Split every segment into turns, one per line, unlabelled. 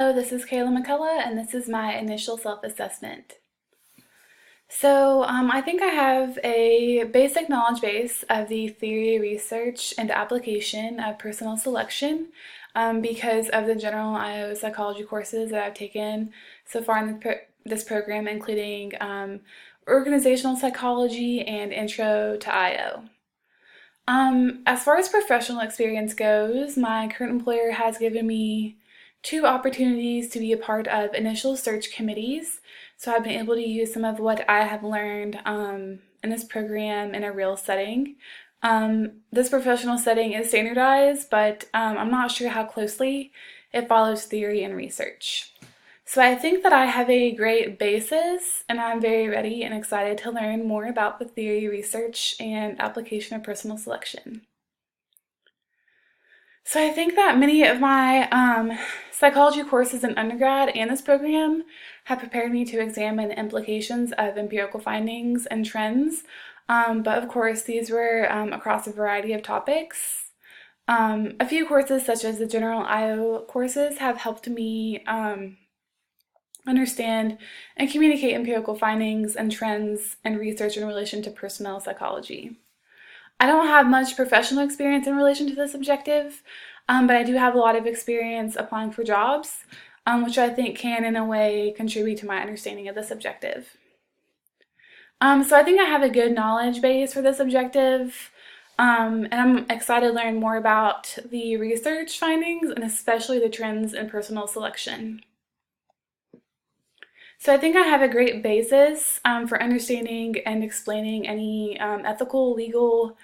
Hello, this is Kayla McCullough, and this is my initial self-assessment. I think I have a basic knowledge base of the theory, research, and application of personal selection because of the general IO psychology courses that I've taken so far in this program, including organizational psychology and intro to IO. As far as professional experience goes, my current employer has given me 2 opportunities to be a part of initial search committees. So I've been able to use some of what I have learned in this program in a real setting. This professional setting is standardized, but I'm not sure how closely it follows theory and research. So I think that I have a great basis, and I'm very ready and excited to learn more about the theory, research, and application of personal selection. So I think that many of my psychology courses in undergrad and this program have prepared me to examine the implications of empirical findings and trends. But of course, these were across a variety of topics. A few courses, such as the general IO courses, have helped me understand and communicate empirical findings and trends and research in relation to personnel psychology. I don't have much professional experience in relation to this objective, but I do have a lot of experience applying for jobs, which I think can, in a way, contribute to my understanding of this objective. So I think I have a good knowledge base for this objective, and I'm excited to learn more about the research findings and especially the trends in personal selection. So I think I have a great basis for understanding and explaining any ethical, legal,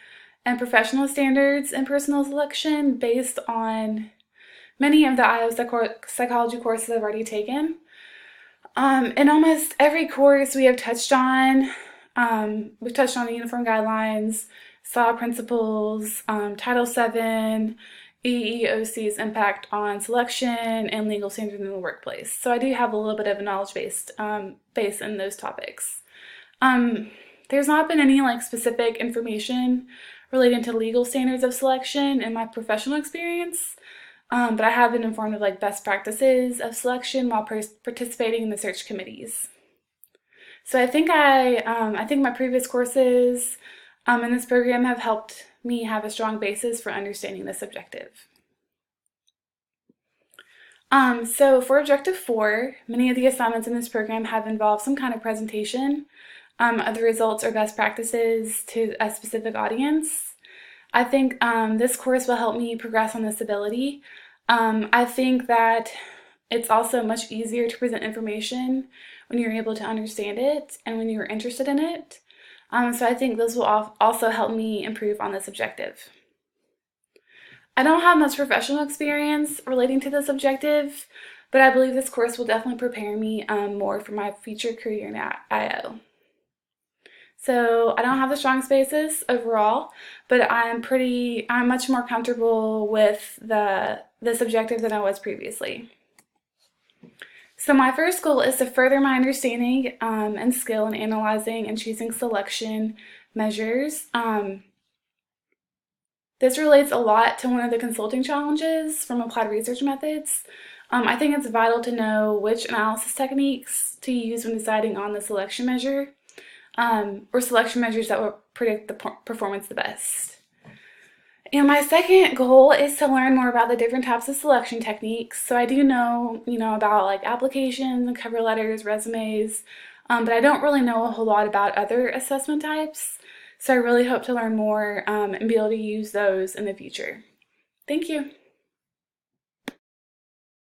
and professional standards in personal selection based on many of the IO psychology courses I've already taken. In almost every course we've touched on the uniform guidelines, SAW principles, Title VII, EEOC's impact on selection, and legal standards in the workplace. So I do have a little bit of a knowledge-based base in those topics. There's not been any specific information relating to legal standards of selection in my professional experience, but I have been informed of best practices of selection while participating in the search committees. So I think my previous courses in this program have helped me have a strong basis for understanding this objective. So for Objective 4, many of the assignments in this program have involved some kind of presentation of the results or best practices to a specific audience. I think this course will help me progress on this ability. I think that it's also much easier to present information when you're able to understand it and when you're interested in it. So I think this will also help me improve on this objective. I don't have much professional experience relating to this objective, but I believe this course will definitely prepare me more for my future career in IO. So I don't have the strongest basis overall, but I'm much more comfortable with this objective than I was previously. So my first goal is to further my understanding and skill in analyzing and choosing selection measures. This relates a lot to one of the consulting challenges from applied research methods. I think it's vital to know which analysis techniques to use when deciding on the selection measure, or selection measures that will predict the performance the best. And my second goal is to learn more about the different types of selection techniques. So I do know, about applications and cover letters, resumes, but I don't really know a whole lot about other assessment types. So I really hope to learn more and be able to use those in the future. Thank you.